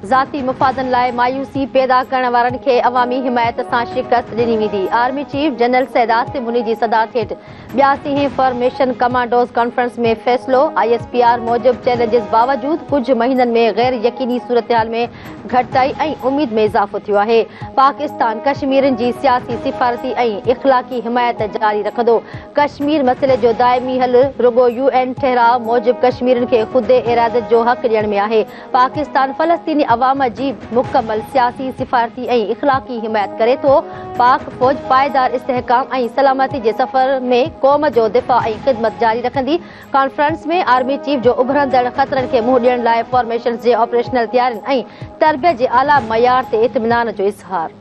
ज़ाती मुफ़ादनि लाइ मायूसी पैदा करण वारनि खे अवामी हिमायत सां शिकस्त ॾिनी वेंदी। Army chief general Syed Asim मुनी जी सदारत हेठि 82हीं फॉर्मेशन कमांडोज़ कॉन्फ्रेंस में फ़ैसिलो। ISPR मूजिबि चैलेंजिस बावजूदि कुझु महीननि में गैर यकीनी सूरतहाल में घटिताई ऐं उमीद में इज़ाफ़ो थियो आहे। पाकिस्तान कश्मीरनि जी सियासी सिफ़ारती ऐं इख़्लाक़ी हिमायत जारी रखंदो। कश्मीर मसइले जो दाइमी हल रुगो UN ठहराव मूजिबि कश्मीरनि खे ख़ुदि इरादत जो हक़ ॾियण में आहे। पाकिस्तान फ़लस्तीनी अवाम जी मुकमल सियासी सिफ़ारती ऐं इख़्लाक़ी हिमायत करे थो। पाक फ़ौज पायदार इस्तेहकाम ऐं सलामती जे सफ़र में क़ौम जो दिफ़ा ऐं ख़िदमत जारी रखंदी। कॉन्फ्रेंस में आर्मी चीफ जो उभरंदड़ ख़तरनि खे मुंहुं ॾियण लाइ फॉर्मेशन जे ऑपरेशनल तयारियुनि ऐं तरबियत जे आला मयार ते इत्मिनान जो इज़हार।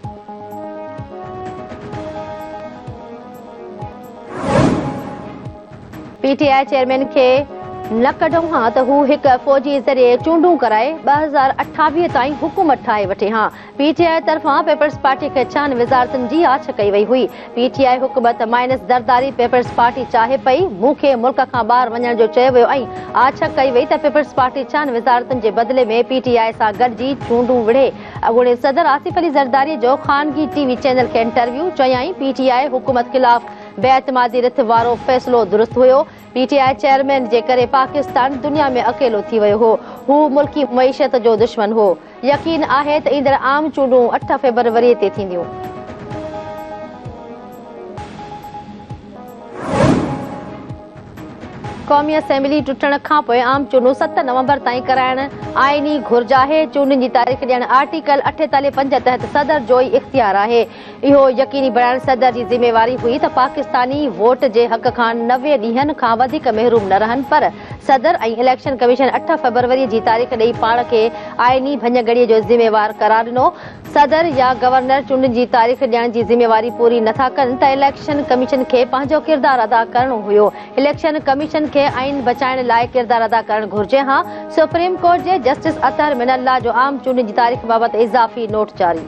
PTI चेयरमैन खे न कढूं हां त हू हिकु फ़ौजी ज़रिए चूंडूं कराए 2028 ताईं हुकूमत ठाहे वठे हां। PTI तरफ़ां पीपल्स पार्टी खे 6 वज़ारतुनि जी आछ कई वई हुई। PTI हुकूमत माइनस ज़रदारी पीपल्स पार्टी चाहे पई। मूंखे मुल्क खां ॿाहिरि वञण जो चयो वियो ऐं आछ कई वई त पीपल्स पार्टी 6 वज़ारतुनि जे बदिले में PTI सां गॾिजी चूंडूं विढ़े। अॻूणे सदर आसिफ अली ज़रदारी जो ख़ानगी TV चैनल खे इंटरव्यू चयाईं PTI हुकूमत ख़िलाफ़ बेएतमादी रिथ वारो फ़ैसिलो दुरुस्त हुयो। PTI चेयरमैन जे करे पाकिस्तान दुनिया में अकेलो थी वियो हो। हू मुल्की मईशत जो दुश्मन हो। यकीन आहे त ईंदड़ आम चूंडूं 8 फ़रवरी ते थींदियूं। क़ौमी असेंबली टुटण खां पोइ आम चूंडूं 7 नवंबर ताईं कराइण आईनी घुर्ज आहे। चूंडुनि जी तारीख़ ॾियण आर्टिकल 48(5) तहत सदर जो ई इख़्तियार आहे। इहो यकीनी बणाइण सदर जी ज़िम्मेवारी हुई त पाकिस्तानी वोट जे हक़ खां 90 ॾींहनि खां वधीक महरूम न रहनि, पर सदर ऐं इलेक्शन कमीशन 8 फ़रवरी जी तारीख़ ॾेई पाण खे आईनी भञगड़ीअ जो ज़िम्मेवार करार ॾिनो। सदर या गवर्नर चूंडुनि जी तारीख़ ॾियण जी ज़िम्मेवारी पूरी नथा कनि त इलेक्शन कमीशन खे पंहिंजो किरदारु अदा करणो हुयो। इलेक्शन कमीशन खे आइन बचाइण लाइ किरदारु अदा करणु घुर्जे हां। सुप्रीम कोर्ट जे जस्टिस अतहर मिनल्ला जो आम चूंडुनि जी तारीख़ बाबति इज़ाफ़ी नोट जारी।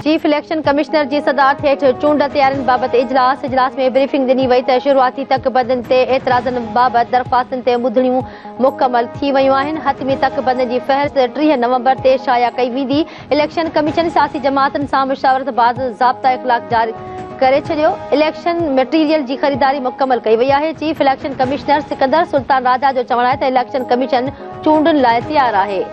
चीफ इलेक्शन कमिश्नर जी सदारत हेठि चूंड तयारियुनि बाबति इजलास में ब्रीफिंग ॾिनी वई त शुरूआती तकबंदियुनि ते एतिराज़नि बाबति दरख़्वास्तुनि ते ॿुधणियूं मुकमल थी वयूं आहिनि। हतमी तकबंदियुनि जी फ़हरिस्त 30 नवंबर ते शाया कई वेंदी। इलेक्शन कमीशन सियासी जमातुनि सां मुशावरत बाज़ ज़ाब्ता इख़्लाक़ जारी करे छॾियो। इलेक्शन मटीरियल जी ख़रीदारी मुकमल कई वई आहे। Chief election commissioner Sikandar Sultan Raja जो चवणु आहे त इलेक्शन कमीशन चूंडुनि लाइ तयारु आहे।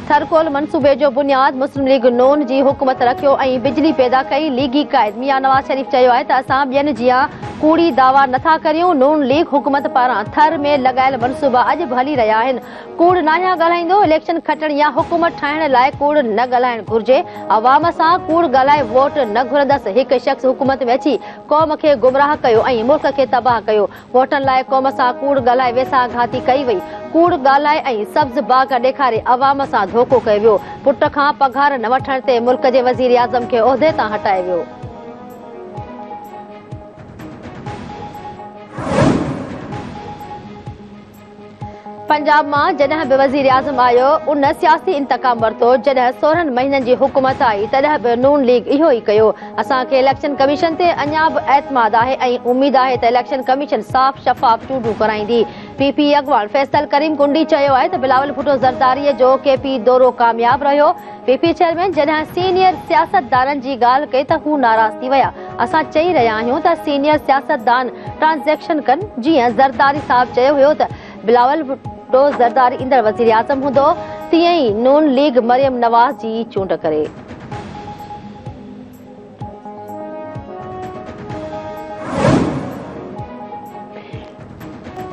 थरकोल मंसूबे जो बुनियाद मुस्लिम लीग नून जी हुकूमत रखियो ऐं बिजली पैदा कई। लीगी क़ाइद मियां नवाज़ शरीफ़ चयो आहे त असां ॿियनि जियां कूड़ी दावा नथा करियूं। नून लीग हुकूमत पारां थर में लॻायल मंसूबा अॼु बि हली रहिया आहिनि। कूड़ नाहियां ॻाल्हाईंदो। इलेक्शन खटण या हुकूमत ठाहिण लाइ कूड़ न ॻाल्हाइण घुर्जे। अवाम सां कूड़ ॻाल्हाए वोट न घुरंदसि। हिकु शख़्स हुकूमत में अची क़ौम खे गुमराह कयो ऐं मुल्क खे तबाह कयो। वोटनि लाइ क़ौम सां कूड़ ॻाल्हाए वेसाघाती कई वई। कूड़ ॻाल्हाए ऐं सब्ज़ बाग़ ॾेखारे अवाम सां धोखो कयो वियो। पुट खां पघार न वठण ते मुल्क जे वज़ीर आज़म खे उहिदे तां हटाए वियो। पंजाब मां जॾहिं बि वज़ीर आज़म आयो उन सियासी इंतकाम वरितो। जॾहिं 16 महीननि जी हुकूमत आई तॾहिं बि नून लीग इहो ई कयो। असांखे इलेक्शन कमीशन ते अञा बि एतमाद आहे ऐं उमीद आहे त इलेक्शन कमीशन साफ़ शफ़ाफ़ चूंडूं कराईंदी। PP अॻवान फैसल करीम कुंडी चयो आहे त बिलावल भुट्टो ज़रदारीअ जो KP दौरो कामयाब रहियो। PP चेयरमैन जॾहिं सीनियर सियासतदाननि जी ॻाल्हि कई त हू नाराज़ थी विया। असां चई रहिया आहियूं त सीनियर सियासतदान ट्रांज़ेक्शन कनि। जीअं ज़रदारी साहब चयो हुयो त बिलावल भुट्टो ज़रदारी ईंदड़ वज़ीर आज़म हूंदो, तीअं ई नून लीग मरियम नवाज़ जी चूंड करे।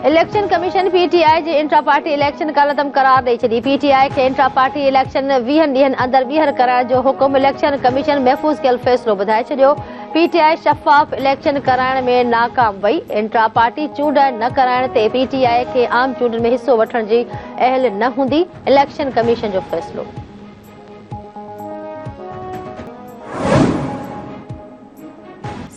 इलेक्शन कमीशन PTI जे इंट्रा पार्टी इलेक्शन कलदम करार ॾेई छॾी। PTI खे इंट्रा पार्टी इलेक्शन 20 ॾींहनि अंदरि ॿीहर कराइण जो हुकुम इलेक्शन कमीशन महफ़ूज़ कयल फ़ैसिलो ॿुधाए छॾियो। PTI शफ़ाफ़ इलेक्शन कराइण में नाकाम वई। इंट्रा पार्टी चूंड न कराइण ते PTI खे आम चूंडुनि में हिसो वठण जी अहल न हूंदी। इलेक्शन कमीशन जो फ़ैसिलो।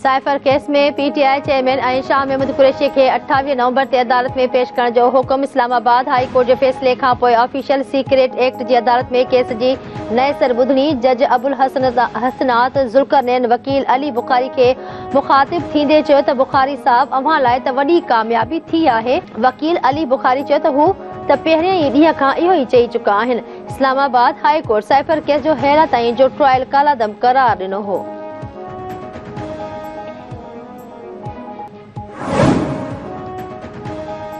साइफर केस में पीटीआई चेयरमैन ऐं शाह महमूद कुरैशी खे 28 नवंबर ते अदालत में पेश करण जो हुकुम। इस्लामाबाद हाई कोर्ट जे फैसले खां पोइ ऑफिशियल सीक्रेट एक्ट जी अदालत में केस जी नए सर ॿुधणी। जज अबुल हसनात ज़ुल्करनैन वकील अली बुखारी खे मुखातिब थींदे चयो त बुखारी साहब अव्हां लाइ त वॾी कामयाबी थी आहे। वकील अली बुखारी चयो त हू त पहिरिएं ई ॾींहं खां इहो ई चई चुका आहिनि। Islamabad high court cipher case जो हींअर ताईं जो ट्रायल कालादम करार ॾिनो हो।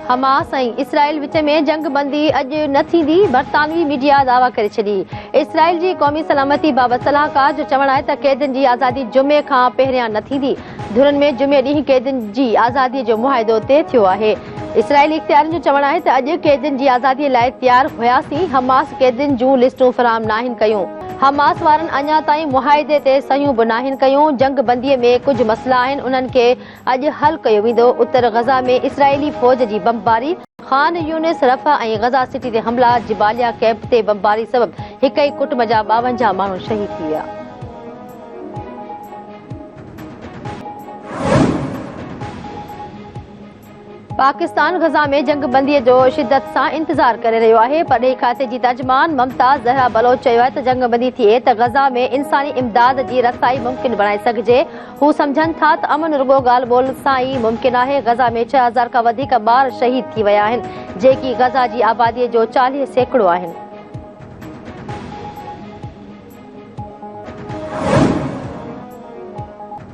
हमास ऐं इसराइल विच में जंग बंदी अॼु न थींदी, बरतानवी मीडिया दावा करे छॾी। इसराइल जी क़ौमी सलामती बाबति सलाहकार जो चवणु आहे त क़ैदियुनि जी आज़ादी जुमे खां पहिरियां न थींदी। धुरनि में जुमे ॾींहुं क़ैदियुनि जी आज़ादीअ जो मुआहिदो तइ थियो आहे। इसराइली इख़्तियारनि जो चवणु आहे त अॼु क़ैदियुनि जी आज़ादीअ लाइ तयारु हुयासीं। हमास क़ैदियुनि जूं लिस्टूं फ़राहम नाहिनि कयूं। हमास वारनि अञा ताईं मुआहिदे ते सहियूं बि नाहिनि कयूं। जंग बंदीअ में कुझु मसइला आहिनि, उन्हनि खे अॼु हल कयो वेंदो। उत्तर गज़ा में इसराइली फ़ौज जी बमबारी, ख़ान यूनिस, रफ़ा ऐं गज़ा सिटी ते हमला, जिबालिया कैंप ते बमबारी सबबि हिक ई कुटुंब जा 52 माण्हू शहीद थी विया। पाकिस्तान गज़ा में जंग बंदीअ जो शिदत सां इंतज़ार करे रहियो आहे। परॾेही खाते जी तर्जुमान मुमताज़ ज़हरा बलोच चयो आहे त जंग बंदी थिए त गज़ा में इंसानी इमदाद जी रसाई मुमकिन बणाए सघिजे। हू सम्झनि था त अमन रुगो ॻाल्हि ॿोल सां ई मुमकिन आहे। गज़ा में 6000 खां वधीक ॿार शहीद थी विया आहिनि, जेकी गज़ा जी आबादीअ जो 40% आहिनि।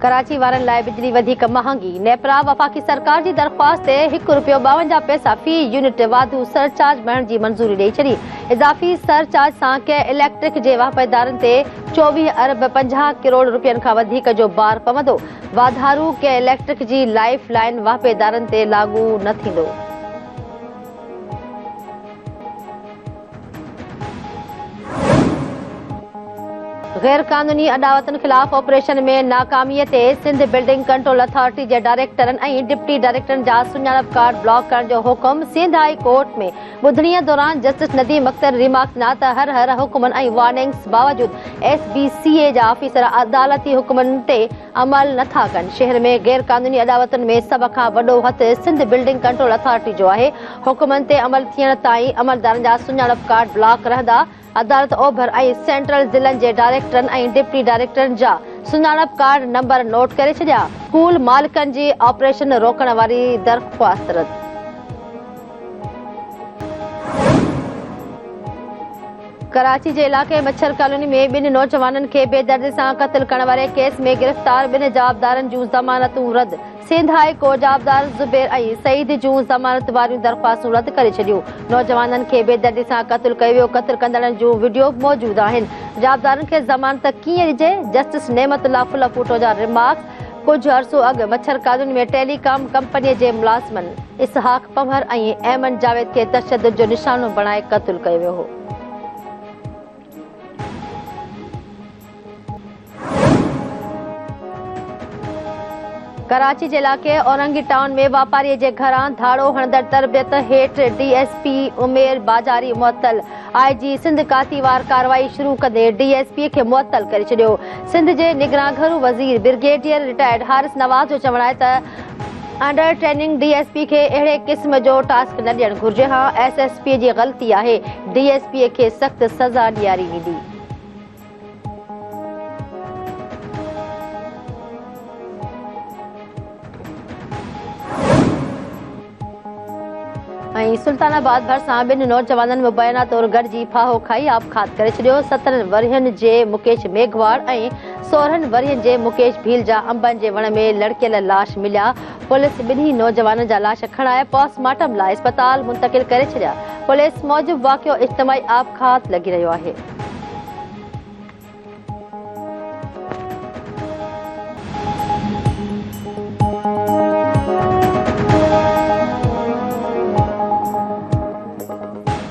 कराची वारनि लाइ बिजली वधीक महांगी। नेपरा वफ़ाक़ी सरकार जी दरख़्वास्त ते ₹1.52 फी यूनिट वाधू सरचार्ज भरण जी मंज़ूरी ॾेई छॾी। इज़ाफ़ी सरचार्ज सां कंहिं इलेक्ट्रिक जे वाहिपेदारनि ते 24 अरब 50 करोड़ रुपयनि खां वधीक जो बार पवंदो। वाधारू कंहिं इलेक्ट्रिक जी लाइफ लाइन वाहिपेदारनि ते लाॻू न थींदो। गैर कानूनी अदावतनि ख़िलाफ़ ऑपरेशन में नाकामीअ ते सिंध बिल्डिंग कंट्रोल अथॉरिटी जे डायरेक्टरनि ऐं डिप्टी डायरेक्टरनि जा सुञाणप कार्ड ब्लॉक करण जो हुकुम। सिंध हाई कोर्ट में ॿुधणीअ दौरान जस्टिस नदीम अख्तर रिमार्क ॾिना त हर हुकुमनि ऐं वार्निंग्स बावजूदि SBCA जा ऑफिसर अदालती हुकुमनि ते अमल नथा कनि। शहर में गैर कानूनी अदावतनि में सभ खां वॾो हथु सिंध बिल्डिंग कंट्रोल अथॉरिटी जो आहे। हुकुमनि ते अमल थियण ताईं अमलदारनि जा सुञाणप कार्ड ब्लॉक रहंदा। अदालत ओभर ऐं सेंट्रल ज़िलनि जे डायरेक्टरनि ऐं डिप्टी डायरेक्टरनि जा सुञाणप कार्ड नंबर नोट करे छॾिया। स्कूल मालिकनि जी ऑपरेशन रोकण वारी दरख़्वास्त रद्द। कराची जे इलाक़े मच्छर कॉलोनी में 2 नौजवाननि खे बेदर्दी सां क़त्ल करण वारे केस में गिरफ़्तार 2 जाबदारनि जूं ज़मानतूं रद्द। सिंध हाई कोर्ट जाबदार ज़ुबैर ऐं सईद जूं ज़मानत वारियूं दरख़्वास्तूं रद्द करे छॾियूं। नौजवाननि खे बेदर्दी सां क़त्ल कयो वियो। क़त्ल कंदड़नि जूं वीडियो मौजूदु आहिनि। जाबदारनि खे ज़मानत कीअं ॾिजे? जस्टिस नेमतुल्लाह फुल फूटो जा रिमार्क्स। कुझु अरसो अॻु मच्छर कॉलोनी में टेलीकॉम कंपनीअ जे मुलाज़िमनि इसहाक पंवर ऐं ऐमन जावेद खे तशद्दुद जो निशानो बणाए क़त्ल कयो वियो हो। कराची जे इलाक़े औरंगी टाउन में वापारीअ जे घरां धाड़ो हणंदड़ तरबियत हेठि DSP उमेर बाजारी मुअत्तल। IG सिंध कातीवार कार्रवाई शुरू कंदे DSP खे मुअत्तल करे छॾियो। सिंध जे निगरांघरू वज़ीर ब्रिगेडियर रिटायर्ड हारिस नवाज़ जो चवणु आहे त अंडर ट्रेनिंग DSP खे अहिड़े क़िस्म जो टास्क न ॾियणु घुर्जे। हा SSP जी ग़लती आहे। DSP खे सख़्त सज़ा ॾियारी वेंदी। ऐं सुल्तानाबाद भरिसां 2 नौजवाननि मुबैना तौरु गॾिजी फाहो खाई आपघात करे छॾियो। 17 वरियनि जे मुकेश मेघवाड़ ऐं 16 वरियनि जे मुकेश भील जा अंबनि जे वण में लड़कियल लाश मिलिया। पुलिस 2 नौजवाननि जा लाश खणाए पोस्टमार्टम लाइ अस्पताल मुंतक़िल करे छॾिया। पुलिस मूजिबि वाक़ियो इज्तिमाही आपघात लॻी रहियो आहे।